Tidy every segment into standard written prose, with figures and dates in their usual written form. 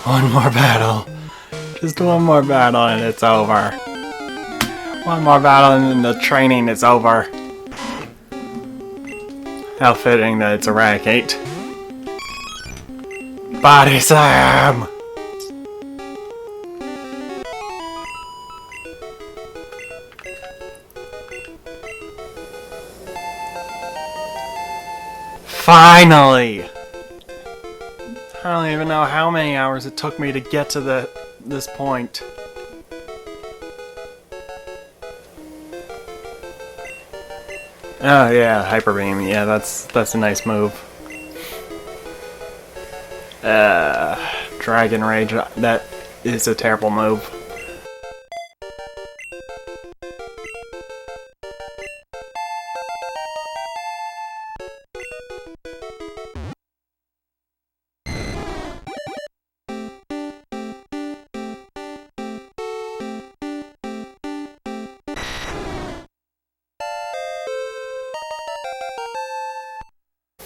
One more battle. Just one more battle and it's over. One more battle and then the training is over. How fitting that it's Eradicate. Body slam! Finally! I don't even know how many hours it took me to get to this point. Oh yeah, Hyper Beam. Yeah, that's a nice move. Dragon Rage. That is a terrible move.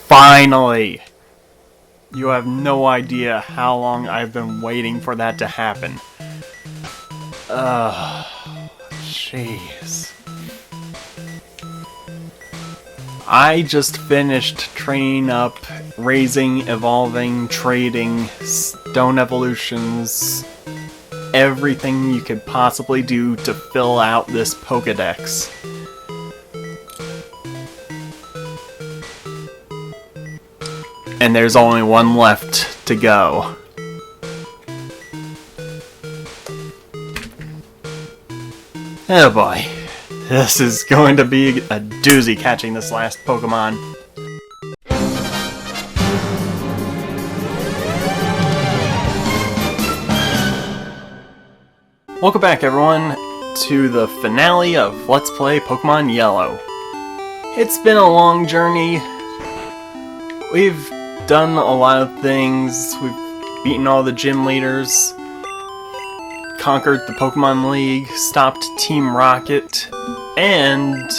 Finally! You have no idea how long I've been waiting for that to happen. Jeez. I just finished training up, raising, evolving, trading, stone evolutions, everything you could possibly do to fill out this Pokédex. And there's only one left to go. Oh boy. This is going to be a doozy catching this last Pokemon. Welcome back everyone to the finale of Let's Play Pokemon Yellow. It's been a long journey. We've done a lot of things. We've beaten all the gym leaders, conquered the Pokemon League, stopped Team Rocket, and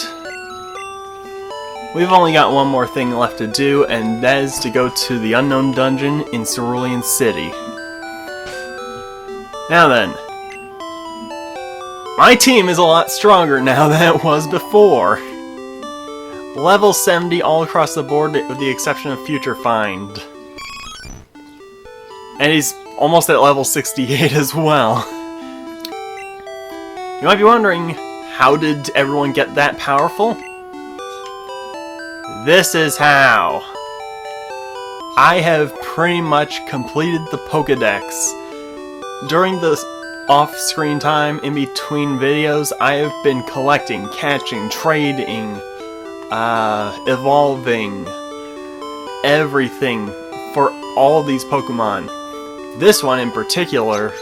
we've only got one more thing left to do, and that is to go to the unknown dungeon in Cerulean City. Now then, my team is a lot stronger now than it was before. Level 70 all across the board with the exception of Future Find. And he's almost at level 68 as well. You might be wondering, how did everyone get that powerful? This is how. I have pretty much completed the Pokédex. During the off-screen time in between videos, I have been collecting, catching, trading, evolving everything for all these Pokemon. This one in particular,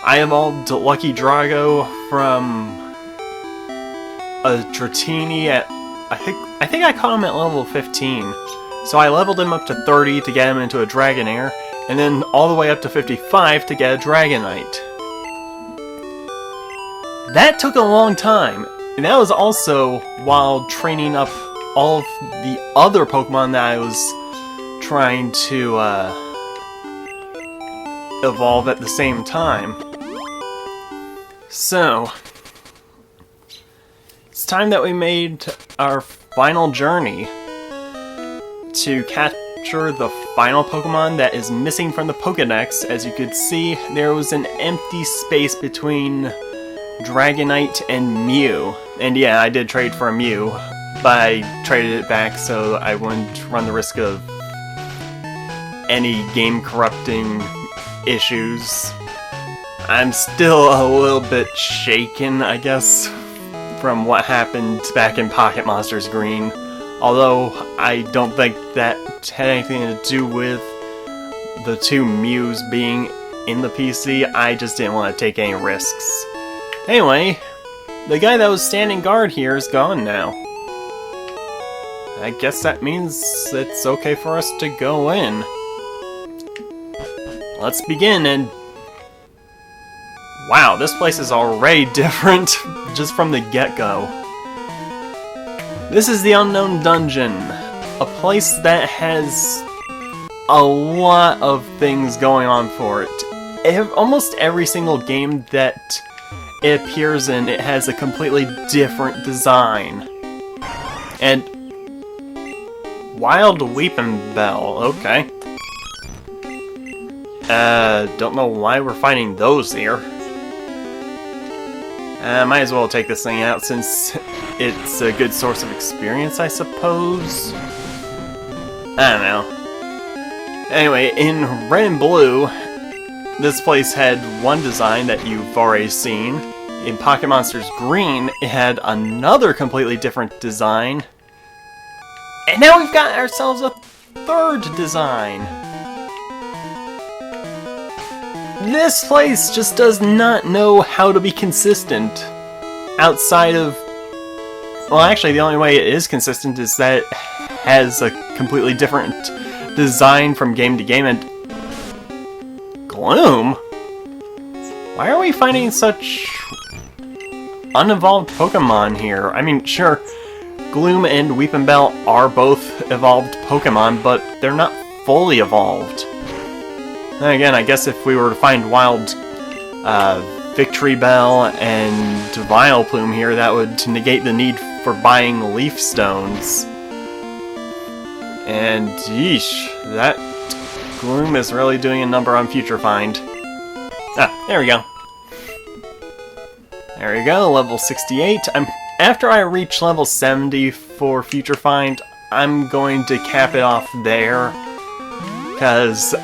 I evolved Lucky Drago from a Dratini at I think I caught him at level 15. So I leveled him up to 30 to get him into a Dragonair, and then all the way up to 55 to get a Dragonite. That took a long time. And that was also while training up all of the other Pokemon that I was trying to evolve at the same time. So, it's time that we made our final journey to capture the final Pokemon that is missing from the Pokédex. As you could see, there was an empty space between Dragonite and Mew. And yeah, I did trade for a Mew, but I traded it back so I wouldn't run the risk of any game corrupting issues. I'm still a little bit shaken, I guess, from what happened back in Pocket Monsters Green. Although I don't think that had anything to do with the two Mews being in the PC. I just didn't want to take any risks. Anyway, the guy that was standing guard here is gone now. I guess that means it's okay for us to go in. Let's begin, and wow, this place is already different just from the get-go. This is the Unknown Dungeon, a place that has a lot of things going on for it. almost every single game that it appears in, it has a completely different design. And Wild Weeping Bell, okay. Don't know why we're finding those here. Might as well take this thing out since it's a good source of experience, I suppose. I don't know. Anyway, in Red and Blue, this place had one design that you've already seen. In Pocket Monsters Green, it had another completely different design. And now we've got ourselves a third design. This place just does not know how to be consistent outside of... Well, actually, the only way it is consistent is that it has a completely different design from game to game. And Gloom? Why are we finding such unevolved Pokemon here? I mean, sure, Gloom and Weeping Bell are both evolved Pokemon, but they're not fully evolved. Then again, I guess if we were to find wild Victory Bell and Vileplume here, that would negate the need for buying Leaf Stones. And yeesh, that Gloom is really doing a number on Future Find. Ah, there we go. There we go, level 68. After I reach level 70 for Future Find, I'm going to cap it off there, because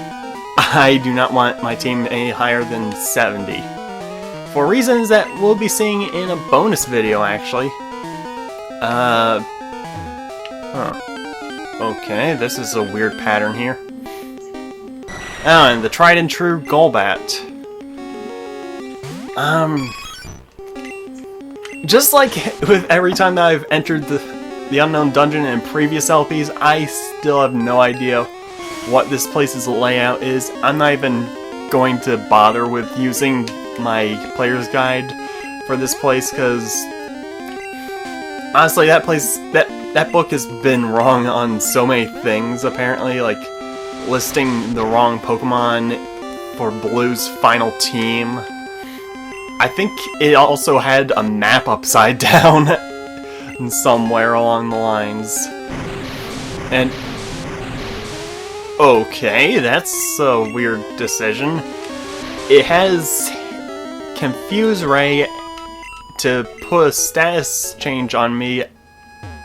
I do not want my team any higher than 70. For reasons that we'll be seeing in a bonus video, actually. Okay, this is a weird pattern here. Oh, and the tried and true Golbat. Just like with every time that I've entered the unknown dungeon in previous LPs, I still have no idea what this place's layout is. I'm not even going to bother with using my player's guide for this place, because honestly, that book has been wrong on so many things, apparently, like listing the wrong Pokemon for Blue's final team. I think it also had a map upside down somewhere along the lines. And okay, that's a weird decision. It has Confuse Ray to put a status change on me,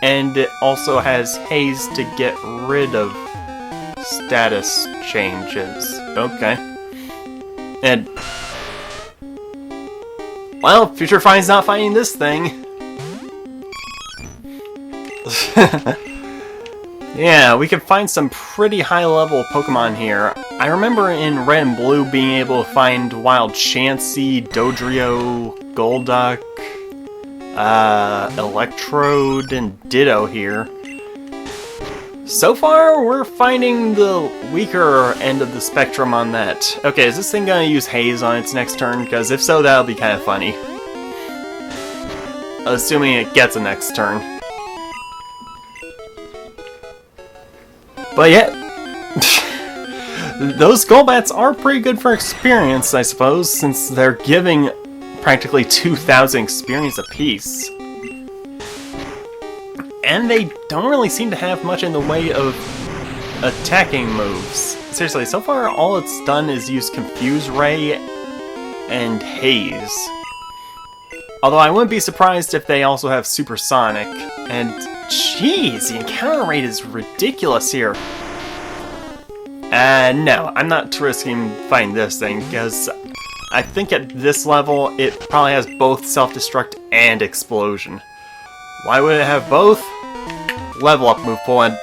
and it also has Haze to get rid of status changes. Okay. And well, Future Find's not finding this thing. Yeah, we can find some pretty high-level Pokemon here. I remember in Red and Blue being able to find Wild Chansey, Dodrio, Golduck, Electrode, and Ditto here. So far, we're finding the weaker end of the spectrum on that. Okay, is this thing gonna use Haze on its next turn? Because if so, that'll be kind of funny. Assuming it gets a next turn. But yeah, those Golbats are pretty good for experience, I suppose, since they're giving practically 2,000 experience apiece. And they don't really seem to have much in the way of attacking moves. Seriously, so far all it's done is use Confuse Ray and Haze. Although I wouldn't be surprised if they also have Supersonic. And jeez, the encounter rate is ridiculous here. No, I'm not risking fighting this thing, because I think at this level it probably has both Self-Destruct and Explosion. Why would it have both? Level up move pool, and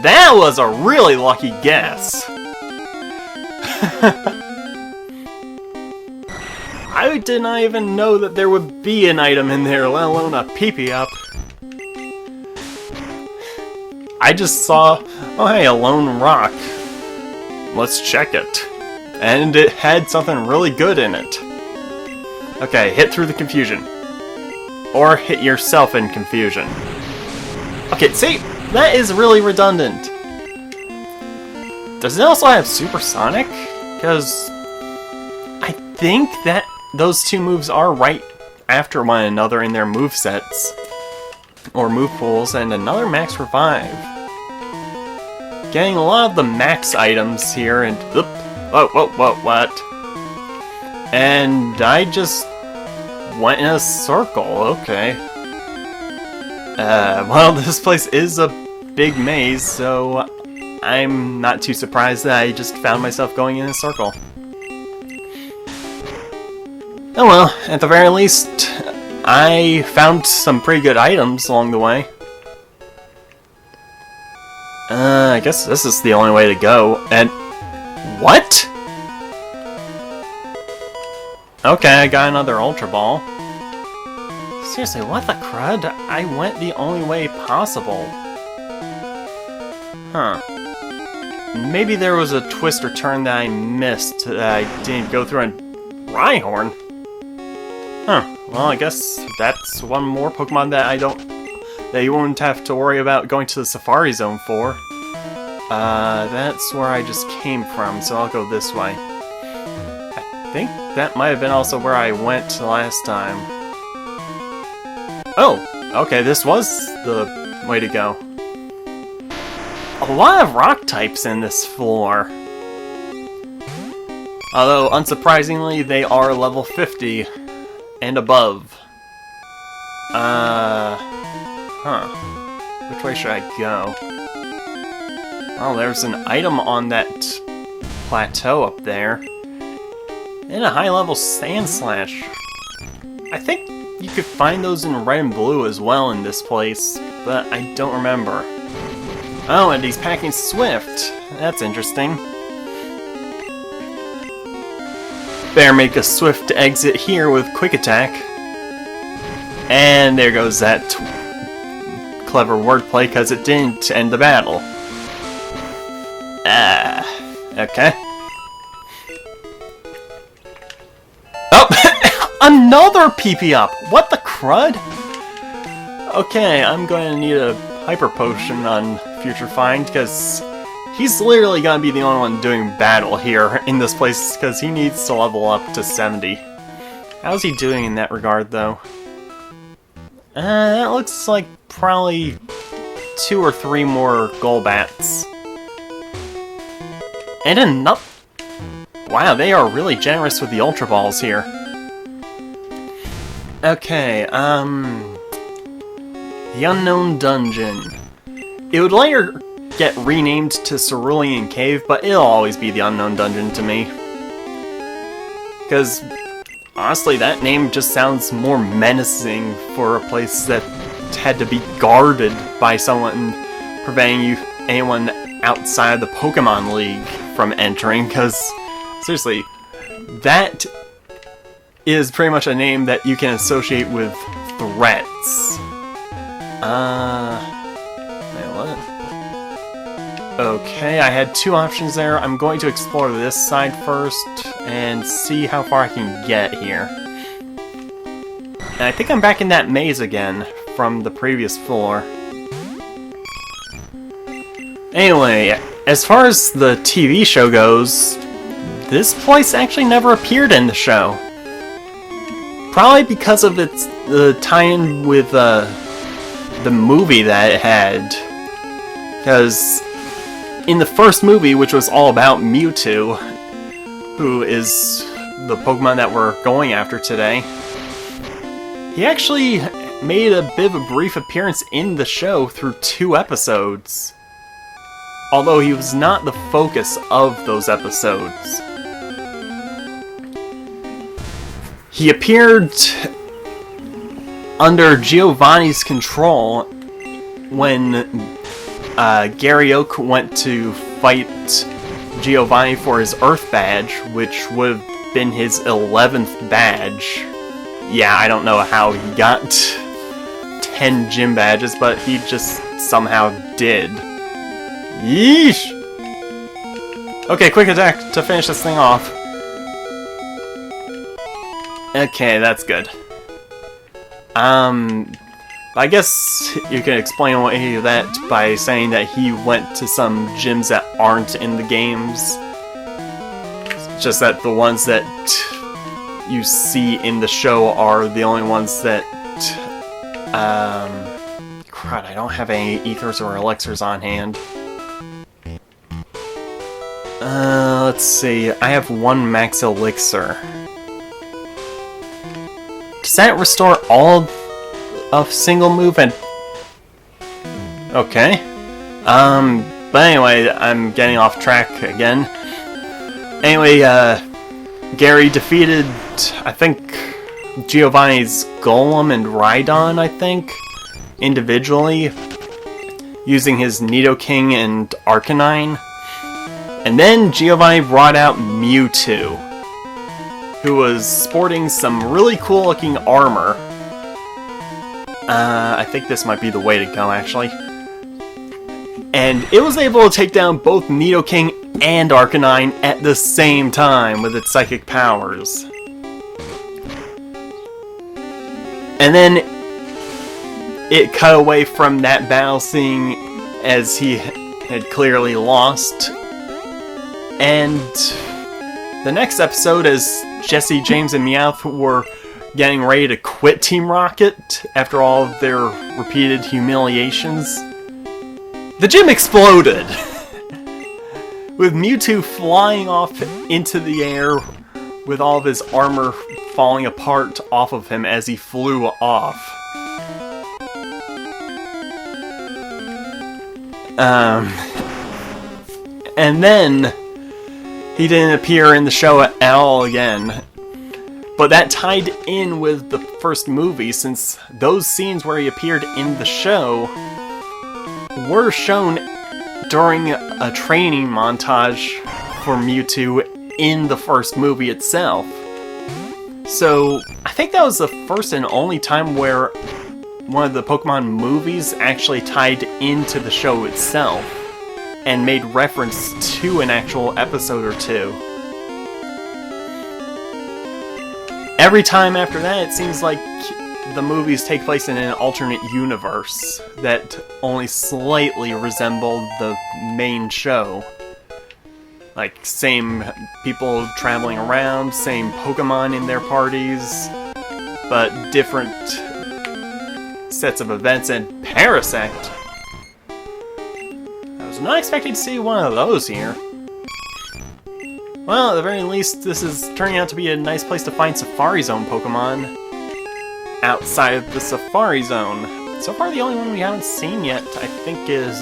that was a really lucky guess. I did not even know that there would be an item in there, let alone a PP-up. I just saw, oh hey, a lone rock. Let's check it. And it had something really good in it. Okay, hit through the confusion. Or hit yourself in confusion. Okay, see, that is really redundant. Does it also have Supersonic? Because I think that those two moves are right after one another in their movesets. Or move pools, and another max revive. Getting a lot of the max items here, and... Oop, whoa, what? And I just went in a circle, okay. Well, this place is a big maze, so I'm not too surprised that I just found myself going in a circle. Oh well, at the very least, I found some pretty good items along the way. I guess this is the only way to go, and... What? Okay, I got another Ultra Ball. Seriously, what the crud? I went the only way possible. Huh. Maybe there was a twist or turn that I missed that I didn't go through on Rhyhorn. Huh. Well, I guess that's one more Pokemon that you won't have to worry about going to the Safari Zone for. That's where I just came from, so I'll go this way. I think that might have been also where I went last time. Oh, okay, this was the way to go. A lot of rock types in this floor. Although, unsurprisingly, they are level 50 and above. Which way should I go? Oh, there's an item on that plateau up there. And a high-level Sand Slash. I think you could find those in red and blue as well in this place, but I don't remember. Oh, and he's packing Swift. That's interesting. Better make a swift exit here with Quick Attack. And there goes that clever wordplay, because it didn't end the battle. Okay. Oh! Another PP up! What the crud? Okay, I'm going to need a Hyper Potion on Future Find, because he's literally going to be the only one doing battle here in this place, because he needs to level up to 70. How's he doing in that regard, though? That looks like probably 2 or 3 more Golbats. And enough. Wow, they are really generous with the Ultra Balls here. Okay, the Unknown Dungeon. It would later get renamed to Cerulean Cave, but it'll always be the Unknown Dungeon to me. Because, honestly, that name just sounds more menacing for a place that had to be guarded by someone preventing anyone outside of the Pokemon League from entering, because, seriously, that is pretty much a name that you can associate with threats. Wait, what? Okay, I had 2 options there. I'm going to explore this side first and see how far I can get here. And I think I'm back in that maze again from the previous floor. Anyway, as far as the TV show goes, this place actually never appeared in the show. Probably because of the tie-in with the movie that it had. Because in the first movie, which was all about Mewtwo, who is the Pokemon that we're going after today, he actually made a bit of a brief appearance in the show through 2 episodes. Although he was not the focus of those episodes. He appeared under Giovanni's control when Gary Oak went to fight Giovanni for his Earth badge, which would have been his 11th badge. Yeah, I don't know how he got 10 gym badges, but he just somehow did. Yeesh! Okay, Quick Attack to finish this thing off. Okay, that's good. I guess you can explain away that by saying that he went to some gyms that aren't in the games. just that the ones that you see in the show are the only ones that... crud, I don't have any ethers or elixirs on hand. Let's see, I have one max elixir. Does that restore all of single move and... Okay. But anyway, I'm getting off track again. Anyway, Gary defeated, I think, Giovanni's Golem and Rhydon, I think, individually, using his Nidoking and Arcanine. And then Giovanni brought out Mewtwo, who was sporting some really cool looking armor. I think this might be the way to go, actually. And it was able to take down both Nidoking and Arcanine at the same time with its psychic powers. And then it cut away from that battle, seeing as he had clearly lost. And the next episode, as Jesse, James, and Meowth were getting ready to quit Team Rocket after all of their repeated humiliations, the gym exploded! With Mewtwo flying off into the air with all of his armor falling apart off of him as he flew off. And then he didn't appear in the show at all again. But that tied in with the first movie, since those scenes where he appeared in the show were shown during a training montage for Mewtwo in the first movie itself. So I think that was the first and only time where one of the Pokemon movies actually tied into the show itself and made reference to an actual episode or two. Every time after that, it seems like the movies take place in an alternate universe that only slightly resembled the main show. Like, same people traveling around, same Pokemon in their parties, but different sets of events and Parasect. I was not expecting to see one of those here. Well, at the very least, this is turning out to be a nice place to find Safari Zone Pokemon outside of the Safari Zone. So far, the only one we haven't seen yet, I think, is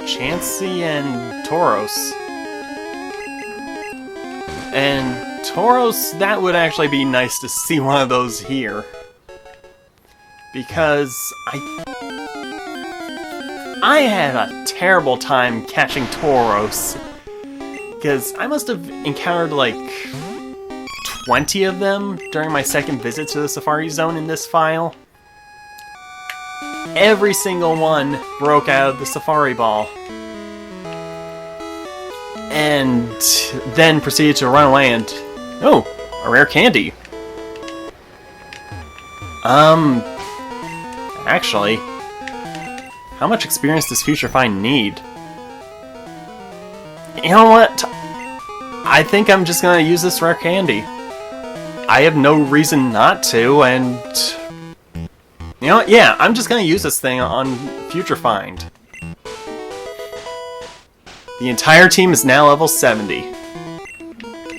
Chansey and Tauros. And Tauros, that would actually be nice to see one of those here. Because I had a terrible time catching Tauros. Because I must have encountered like 20 of them during my second visit to the Safari Zone in this file. Every single one broke out of the Safari Ball. And then proceeded to run away and... Oh, a rare candy. Actually, how much experience does Future Find need? You know what? I think I'm just gonna use this rare candy. I have no reason not to, and... You know what? Yeah, I'm just gonna use this thing on Future Find. The entire team is now level 70.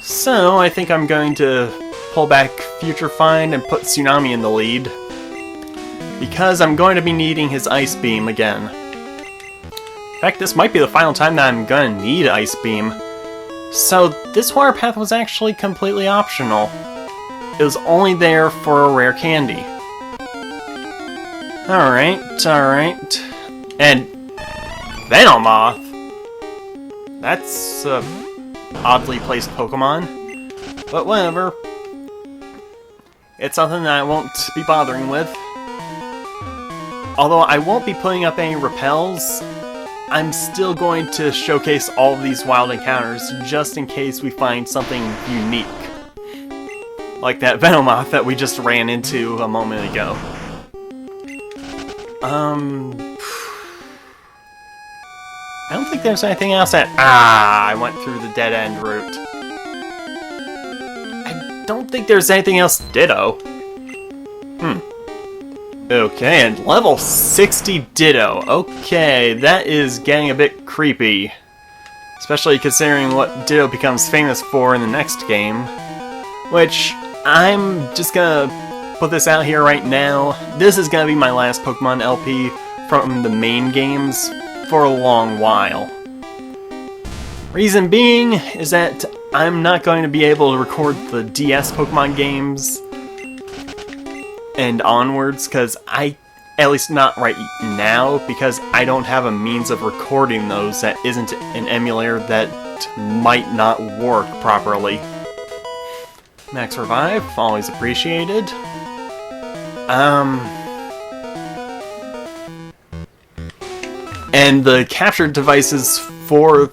So, I think I'm going to pull back Future Find and put Tsunami in the lead. Because I'm going to be needing his Ice Beam again. In fact, this might be the final time that I'm gonna need Ice Beam. So, this water path was actually completely optional. It was only there for a rare candy. Alright, alright. And... Venomoth! That's a oddly placed Pokemon. But whatever. It's something that I won't be bothering with. Although I won't be putting up any repels, I'm still going to showcase all of these wild encounters just in case we find something unique. Like that Venomoth that we just ran into a moment ago. I don't think there's anything else that... I went through the dead-end route. don't think there's anything else Ditto. Okay, and level 60 Ditto. Okay, that is getting a bit creepy. Especially considering what Ditto becomes famous for in the next game. Which, I'm just gonna put this out here right now. This is gonna be my last Pokemon LP from the main games for a long while. Reason being is that I'm not going to be able to record the DS Pokemon games and onwards, because at least not right now, because I don't have a means of recording those that isn't an emulator that might not work properly. Max Revive, always appreciated. And the capture devices for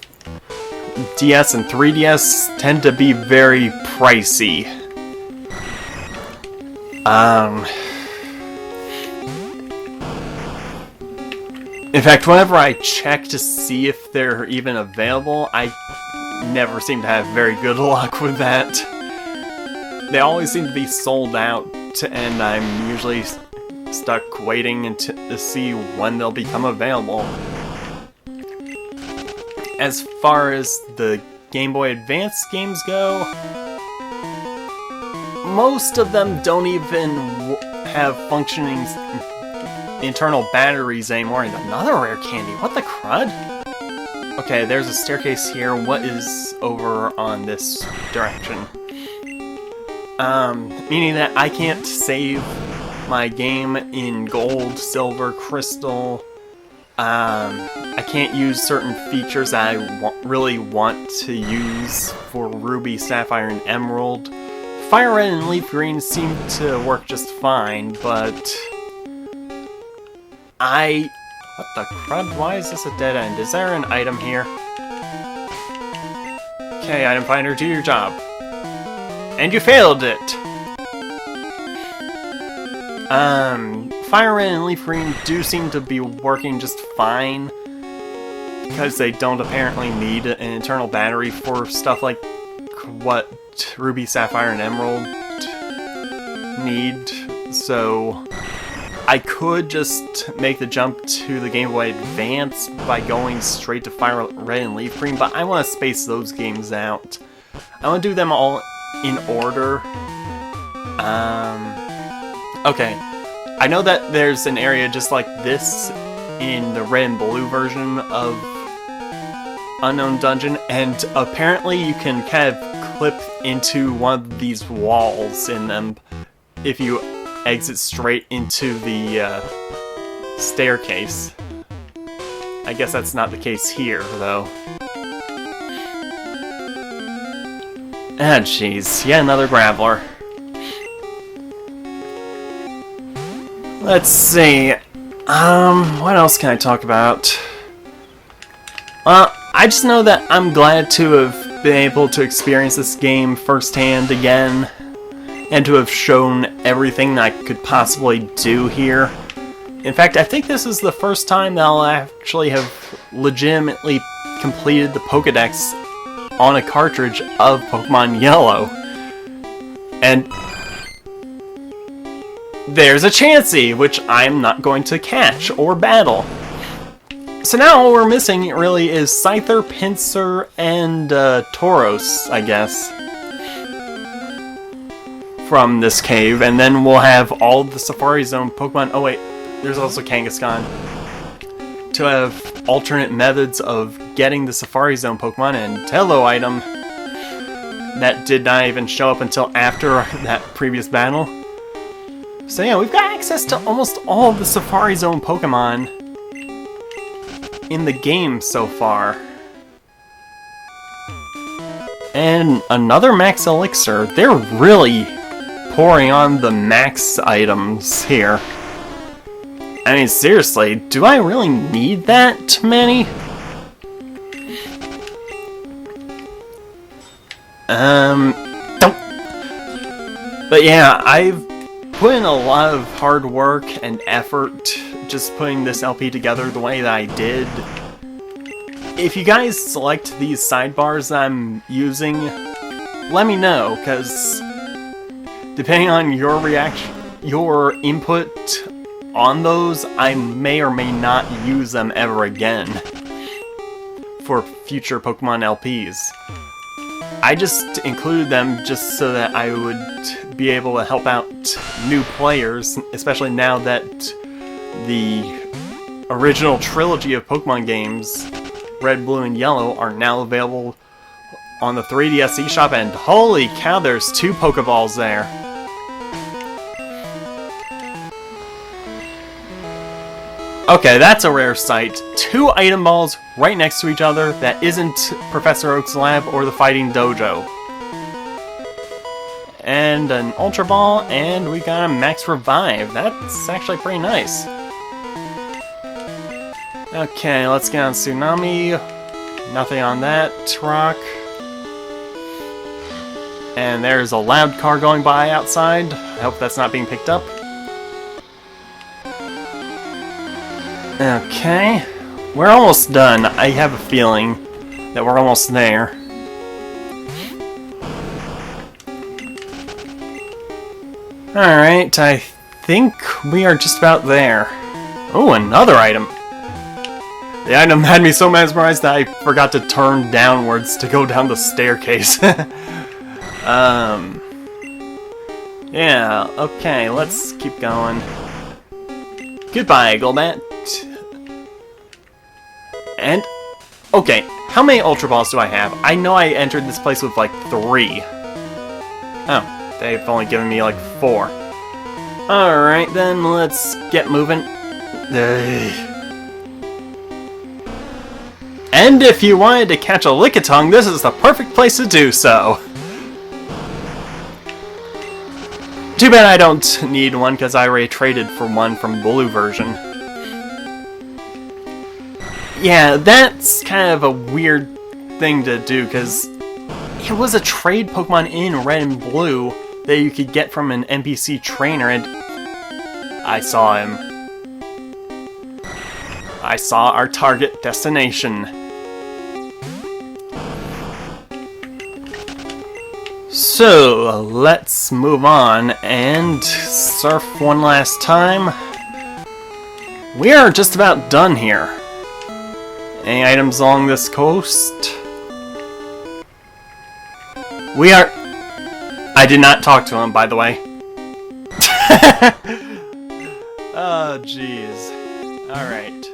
DS and 3DS tend to be very pricey. In fact, whenever I check to see if they're even available, I never seem to have very good luck with that. They always seem to be sold out, and I'm usually stuck waiting to see when they'll become available. As far as the Game Boy Advance games go, most of them don't even have functioning internal batteries anymore. And another rare candy, what the crud? Okay, there's a staircase here. What is over on this direction? Meaning that I can't save my game in gold, silver, crystal. I can't use certain features that I really want to use for Ruby, Sapphire, and Emerald. Fire Red and Leaf Green seem to work just fine, but what the crud? Why is this a dead end? Is there an item here? Okay, item finder, do your job. And you failed it! Fire Red and Leaf Green do seem to be working just fine, because they don't apparently need an internal battery for stuff like what Ruby, Sapphire, and Emerald need, so I could just make the jump to the Game Boy Advance by going straight to Fire Red and Leaf Green, but I want to space those games out. I want to do them all in order. Okay. I know that there's an area just like this in the red and blue version of Unknown Dungeon, and apparently you can kind of clip into one of these walls in them if you exit straight into the staircase. I guess that's not the case here, though. Ah, jeez. Yet another Graveler. Let's see. What else can I talk about? I just know that I'm glad to have been able to experience this game firsthand again, and to have shown everything that I could possibly do here. In fact, I think this is the first time that I'll actually have legitimately completed the Pokédex on a cartridge of Pokemon Yellow. And there's a Chansey, which I'm not going to catch or battle. So now all we're missing really is Scyther, Pinsir, and Tauros, I guess, from this cave, and then we'll have all the Safari Zone Pokemon. Oh wait, there's also Kangaskhan. To have alternate methods of getting the Safari Zone Pokemon, and hello item that did not even show up until after that previous battle. So yeah, we've got access to almost all of the Safari Zone Pokemon in the game so far. And another Max Elixir. They're really pouring on the max items here. I mean, seriously, do I really need that many? Don't. But yeah, I've put in a lot of hard work and effort just putting this LP together the way that I did. If you guys select these sidebars that I'm using, let me know, because depending on your reaction, your input on those, I may or may not use them ever again for future Pokemon LPs. I just included them just so that I would be able to help out new players, especially now that the original trilogy of Pokemon games, Red, Blue, and Yellow, are now available on the 3DS eShop, and holy cow, there's 2 Pokeballs there. Okay, that's a rare sight. 2 item balls right next to each other that isn't Professor Oak's lab or the Fighting Dojo. And an Ultra Ball, and we got a Max Revive. That's actually pretty nice. Okay, let's get on Tsunami. Nothing on that rock. And there's a loud car going by outside. I hope that's not being picked up. Okay, we're almost done. I have a feeling that we're almost there. Alright, I think we are just about there. Oh, another item. The item had me so mesmerized that I forgot to turn downwards to go down the staircase. Yeah, okay, let's keep going. Goodbye, Golbat. And, okay, how many Ultra Balls do I have? I know I entered this place with like 3. Oh, they've only given me like 4. Alright then, let's get moving. And if you wanted to catch a Lickitung, this is the perfect place to do so. Too bad I don't need one, because I already traded for one from the blue version. Yeah, that's kind of a weird thing to do, because it was a trade Pokemon in Red and Blue that you could get from an NPC trainer, and I saw him. I saw our target destination. So, let's move on and surf one last time. We are just about done here. Any items along this coast? We are... I did not talk to him, by the way. Oh, jeez. Alright.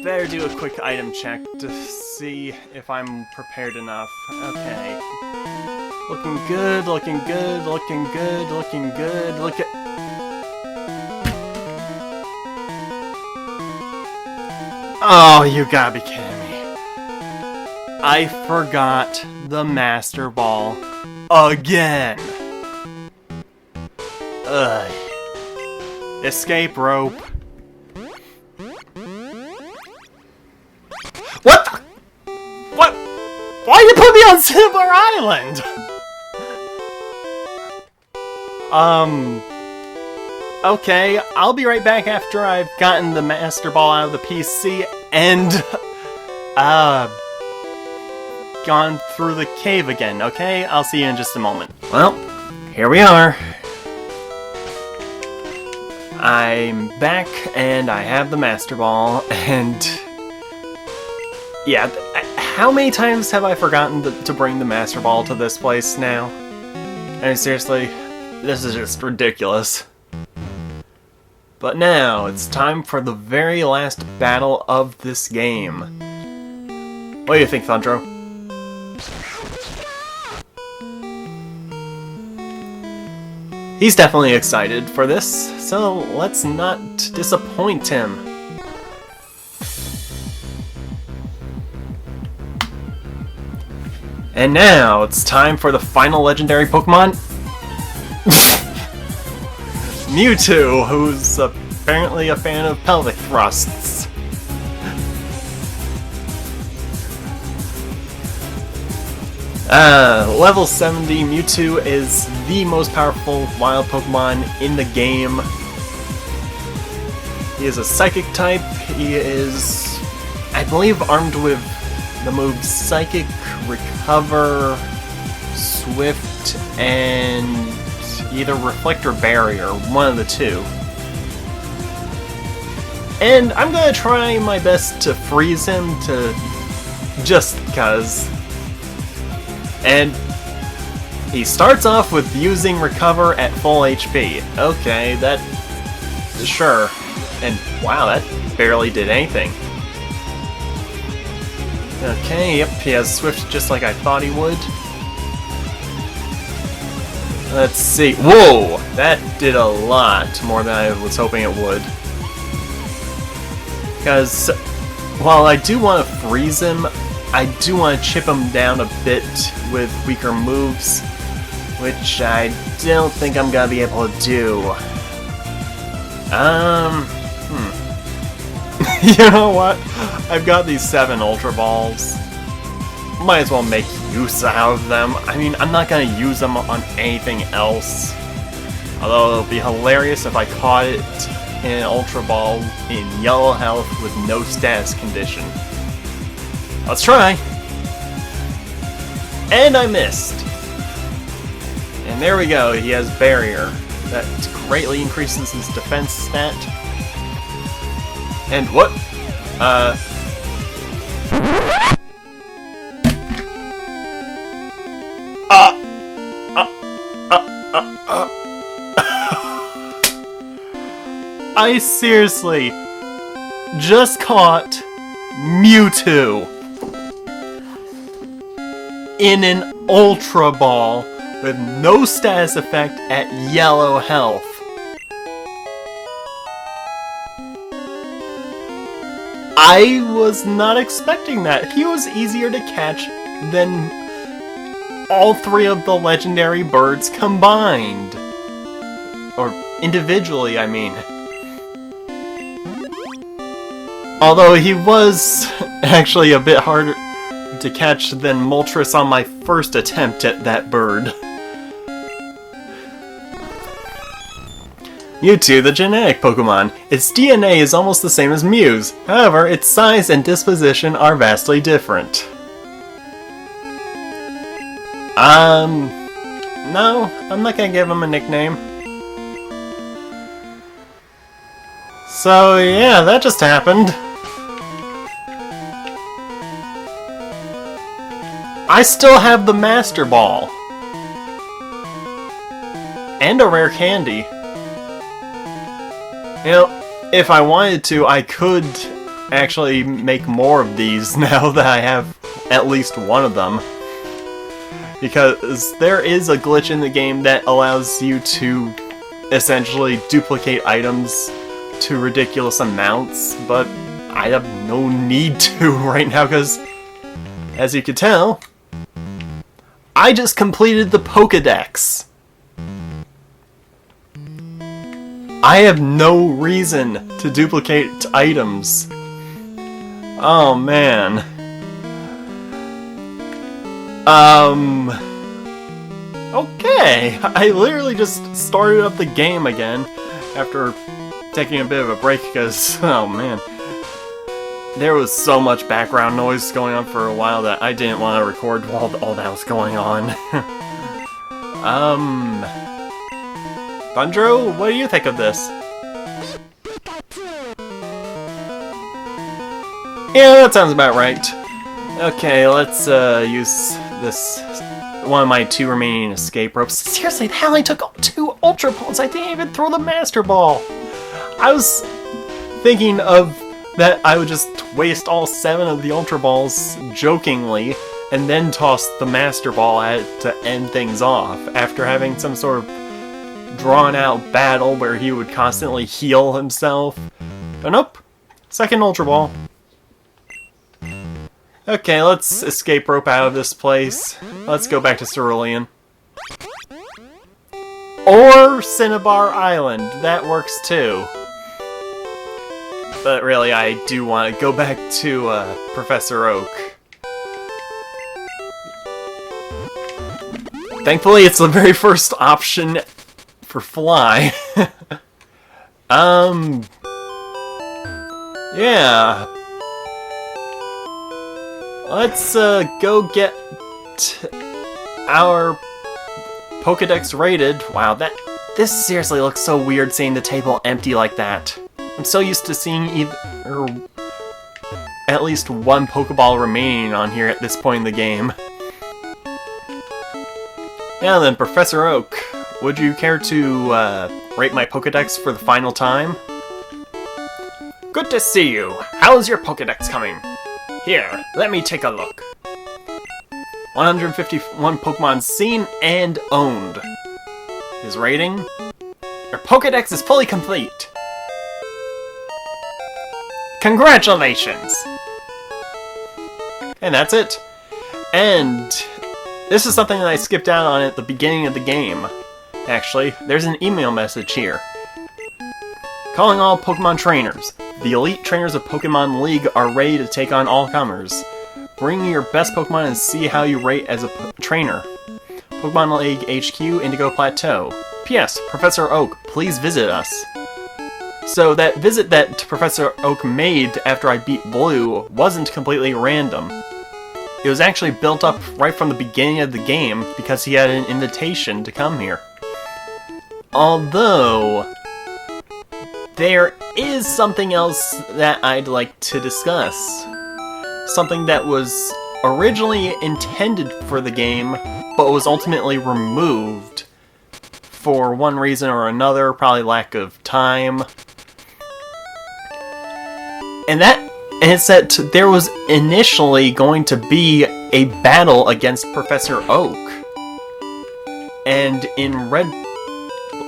Better do a quick item check to see if I'm prepared enough. Okay. Looking good, looking good, looking good, looking good, look at... Oh, you gotta be kidding me. I forgot the Master Ball again. Ugh. Escape rope. What the? What? Why you put me on Silver Island? Okay, I'll be right back after I've gotten the Master Ball out of the PC and, gone through the cave again, okay? I'll see you in just a moment. Well, here we are. I'm back, and I have the Master Ball, and... yeah, how many times have I forgotten to bring the Master Ball to this place now? I mean, seriously, this is just ridiculous. But now, it's time for the very last battle of this game. What do you think, Thundro? He's definitely excited for this, so let's not disappoint him. And now, it's time for the final legendary Pokemon, Mewtwo, who's apparently a fan of pelvic thrusts. Level 70 Mewtwo is the most powerful wild Pokemon in the game. He is a Psychic type. He is, I believe, armed with the moves Psychic, Recover, Swift and either Reflect or Barrier, one of the two. And I'm gonna try my best to freeze him just because. And he starts off with using Recover at full HP. Okay, sure. And wow, that barely did anything. Okay, yep, he has Swift just like I thought he would. Let's see. Whoa! That did a lot more than I was hoping it would. Because while I do want to freeze him, I do want to chip him down a bit with weaker moves, which I don't think I'm gonna be able to do. You know what? I've got these 7 Ultra Balls. Might as well make use out of them. I mean, I'm not gonna use them on anything else. Although it'll be hilarious if I caught it in an Ultra Ball in yellow health with no status condition. Let's try! And I missed! And there we go, he has Barrier. That greatly increases his defense stat. And what? I seriously just caught Mewtwo in an Ultra Ball with no status effect at yellow health. I was not expecting that. He was easier to catch than all 3 of the legendary birds combined. Or individually, I mean. Although he was actually a bit harder to catch than Moltres on my first attempt at that bird. Mewtwo, the genetic Pokemon. Its DNA is almost the same as Mew's. However, its size and disposition are vastly different. No, I'm not gonna give him a nickname. So yeah, that just happened. I still have the Master Ball. And a rare candy. You know, if I wanted to, I could actually make more of these now that I have at least one of them. Because there is a glitch in the game that allows you to essentially duplicate items to ridiculous amounts, but I have no need to right now because, as you can tell, I just completed the Pokédex. I have no reason to duplicate items. Oh man. Okay. I literally just started up the game again after taking a bit of a break because, oh man, there was so much background noise going on for a while that I didn't want to record while all that was going on. Thundro, what do you think of this? Yeah, that sounds about right. Okay, let's use this, one of my 2 remaining escape ropes. Seriously, that only took 2 Ultra Balls. I didn't even throw the Master Ball. I was thinking of that I would just waste all 7 of the Ultra Balls jokingly and then toss the Master Ball at it to end things off after having some sort of drawn out battle where he would constantly heal himself. But nope. 2nd Ultra Ball. Okay, let's escape rope out of this place. Let's go back to Cerulean. Or Cinnabar Island. That works too. But really, I do want to go back to Professor Oak. Thankfully, it's the very first option for Fly. Yeah. Let's go get our Pokédex rated. Wow, this seriously looks so weird seeing the table empty like that. I'm so used to seeing either at least one Pokeball remaining on here at this point in the game. Now then, Professor Oak, would you care to rate my Pokédex for the final time? Good to see you. How's your Pokédex coming? Here, let me take a look. 151 Pokemon seen and owned. His rating? Your Pokédex is fully complete. Congratulations! And that's it. And this is something that I skipped out on at the beginning of the game. Actually, there's an email message here. Calling all Pokemon trainers. The elite trainers of Pokemon League are ready to take on all comers. Bring your best Pokemon and see how you rate as a trainer. Pokemon League HQ, Indigo Plateau. P.S. Professor Oak, please visit us. So that visit that Professor Oak made after I beat Blue wasn't completely random. It was actually built up right from the beginning of the game because he had an invitation to come here. Although, there is something else that I'd like to discuss. Something that was originally intended for the game, but was ultimately removed for one reason or another, probably lack of time. And it's that there was initially going to be a battle against Professor Oak. And in Red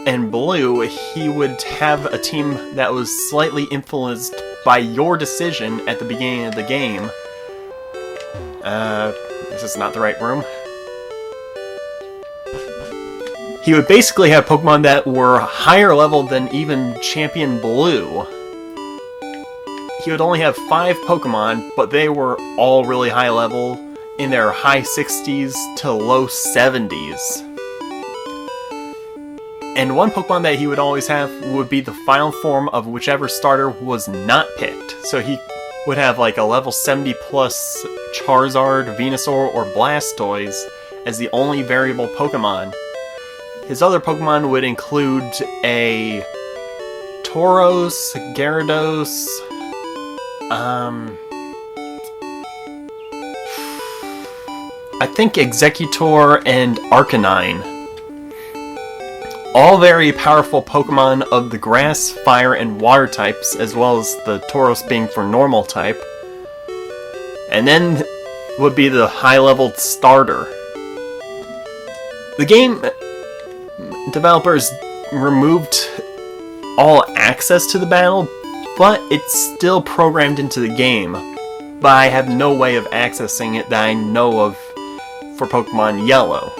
and Blue, he would have a team that was slightly influenced by your decision at the beginning of the game. This is not the right room. He would basically have Pokemon that were higher level than even Champion Blue. He would only have 5 Pokemon, but they were all really high level, in their high 60s to low 70s. And one Pokemon that he would always have would be the final form of whichever starter was not picked. So he would have like a level 70 plus Charizard, Venusaur, or Blastoise as the only variable Pokemon. His other Pokemon would include a Tauros, Gyarados, I think Executor and Arcanine. All very powerful Pokemon of the Grass, Fire, and Water types, as well as the Tauros being for Normal type. And then would be the high-leveled starter. The game developers removed all access to the battle, but it's still programmed into the game. But I have no way of accessing it that I know of for Pokemon Yellow.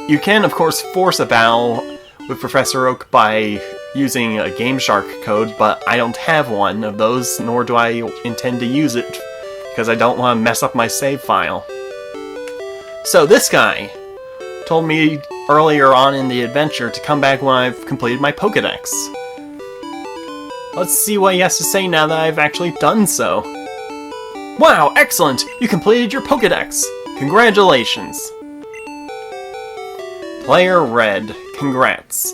You can, of course, force a battle with Professor Oak by using a Game Shark code, but I don't have one of those, nor do I intend to use it, because I don't want to mess up my save file. So this guy told me earlier on in the adventure to come back when I've completed my Pokédex. Let's see what he has to say now that I've actually done so. Wow, excellent! You completed your Pokédex! Congratulations! Player Red, congrats.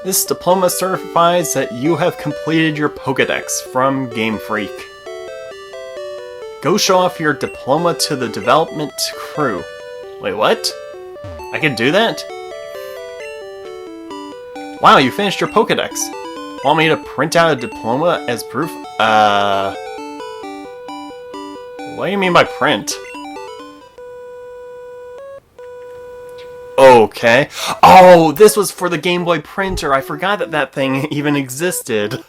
This diploma certifies that you have completed your Pokédex from Game Freak. Go show off your diploma to the development crew. Wait, what? I can do that? Wow, you finished your Pokédex. Want me to print out a diploma as proof? What do you mean by print? Okay. Oh, this was for the Game Boy printer. I forgot that that thing even existed.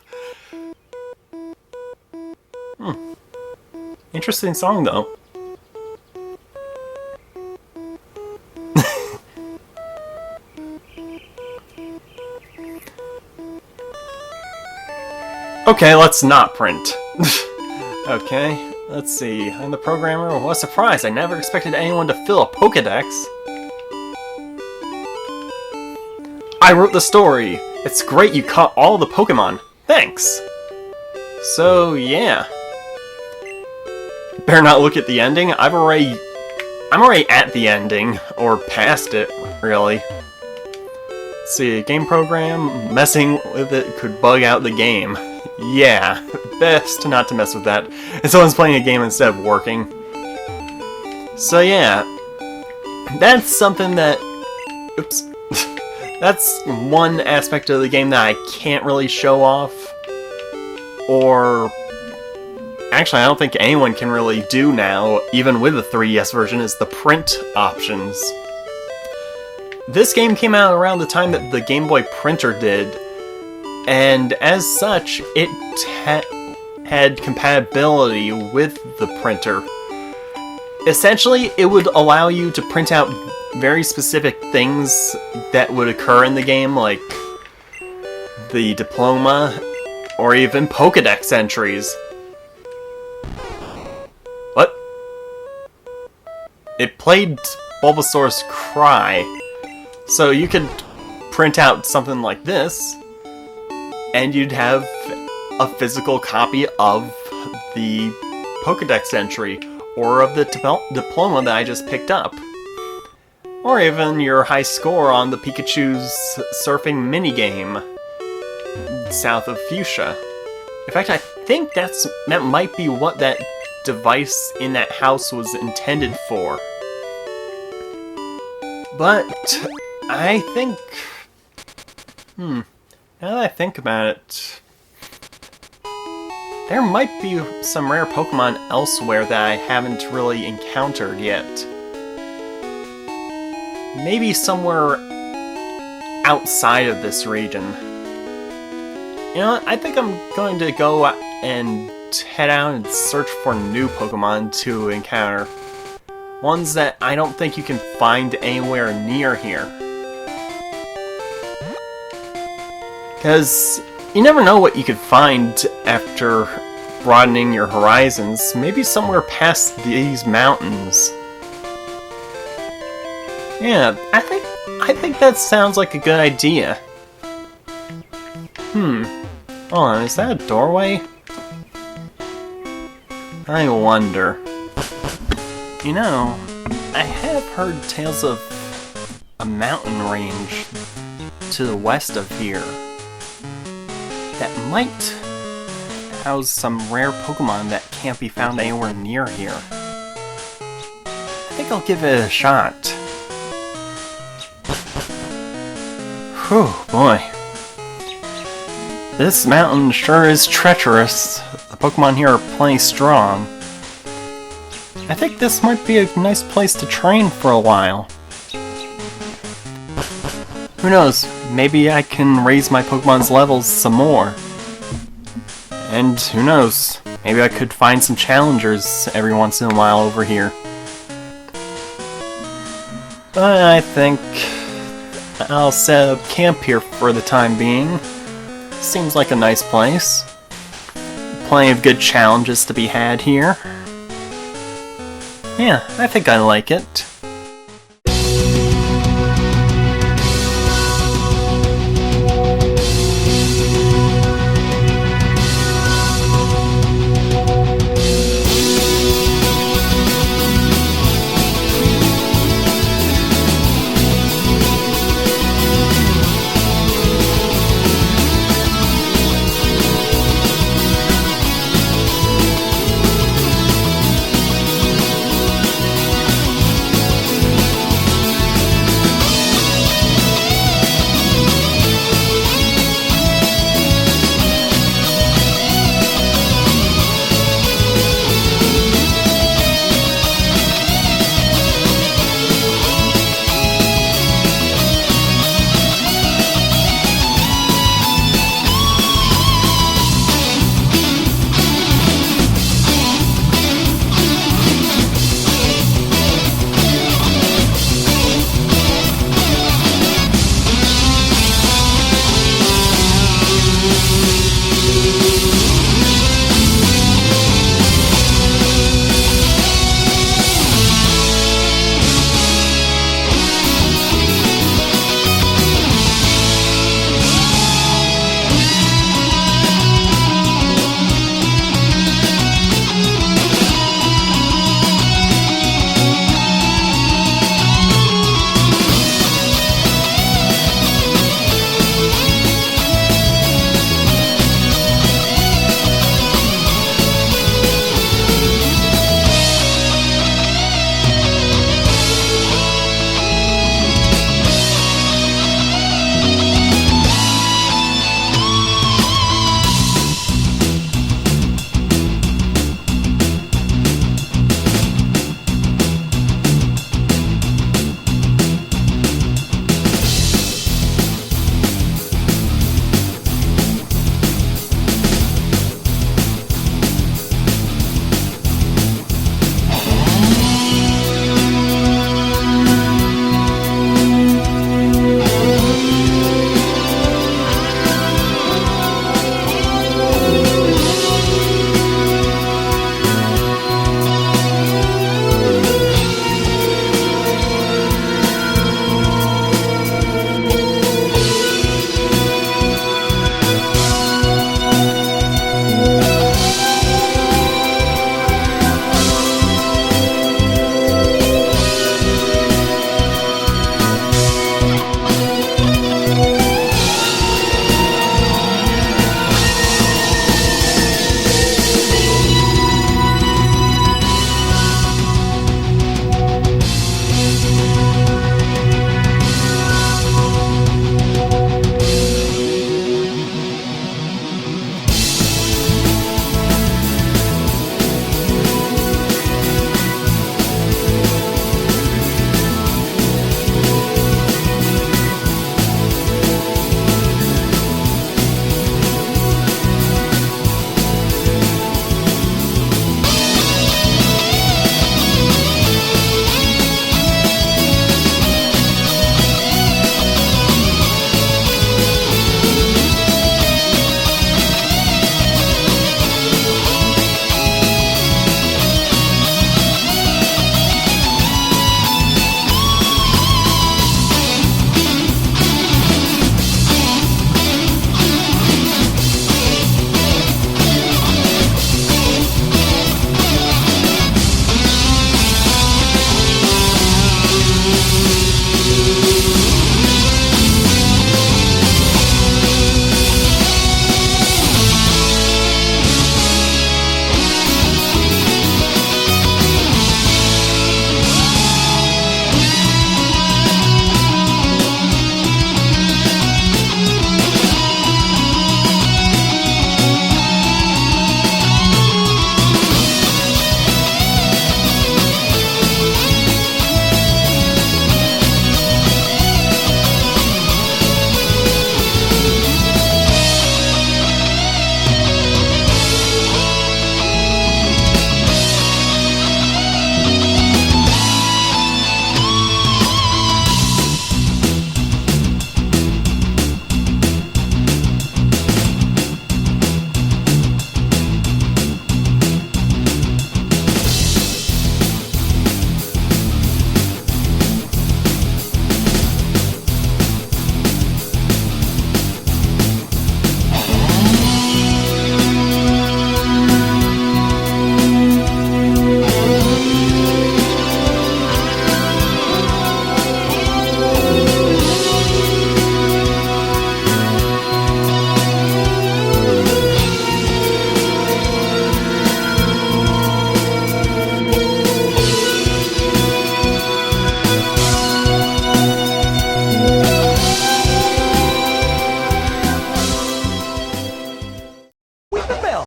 Interesting song, though. Okay, let's not print. Okay, let's see. I'm the programmer. What a surprise! I never expected anyone to fill a Pokédex. I wrote the story. It's great you caught all the Pokemon. Thanks. So yeah. Better not look at the ending. I'm already at the ending, or past it, really. Let's see, game program, messing with it could bug out the game. Yeah, best not to mess with that. If someone's playing a game instead of working. So yeah, that's something that... Oops. That's one aspect of the game that I can't really show off. Or... Actually, I don't think anyone can really do now, even with the 3DS version, is the print options. This game came out around the time that the Game Boy printer did, and as such, it had compatibility with the printer. Essentially, it would allow you to print out very specific things that would occur in the game, like the diploma, or even Pokédex entries. What? It played Bulbasaur's cry. So you could print out something like this, and you'd have a physical copy of the Pokédex entry, or of the diploma that I just picked up. Or even your high score on the Pikachu's surfing minigame, south of Fuchsia. In fact, I think that might be what that device in that house was intended for. But I think... now that I think about it, there might be some rare Pokemon elsewhere that I haven't really encountered yet. Maybe somewhere outside of this region. You know what? I think I'm going to go and head out and search for new Pokemon to encounter. Ones that I don't think you can find anywhere near here. Because you never know what you could find after broadening your horizons. Maybe somewhere past these mountains. Yeah, I think that sounds like a good idea. Hold on, is that a doorway? I wonder. You know, I have heard tales of a mountain range to the west of here that might house some rare Pokemon that can't be found anywhere near here. I think I'll give it a shot. Whew, boy. This mountain sure is treacherous. The Pokemon here are plenty strong. I think this might be a nice place to train for a while. Who knows, maybe I can raise my Pokemon's levels some more. And who knows, maybe I could find some challengers every once in a while over here. But I think I'll set up camp here for the time being. Seems like a nice place. Plenty of good challenges to be had here. Yeah, I think I like it.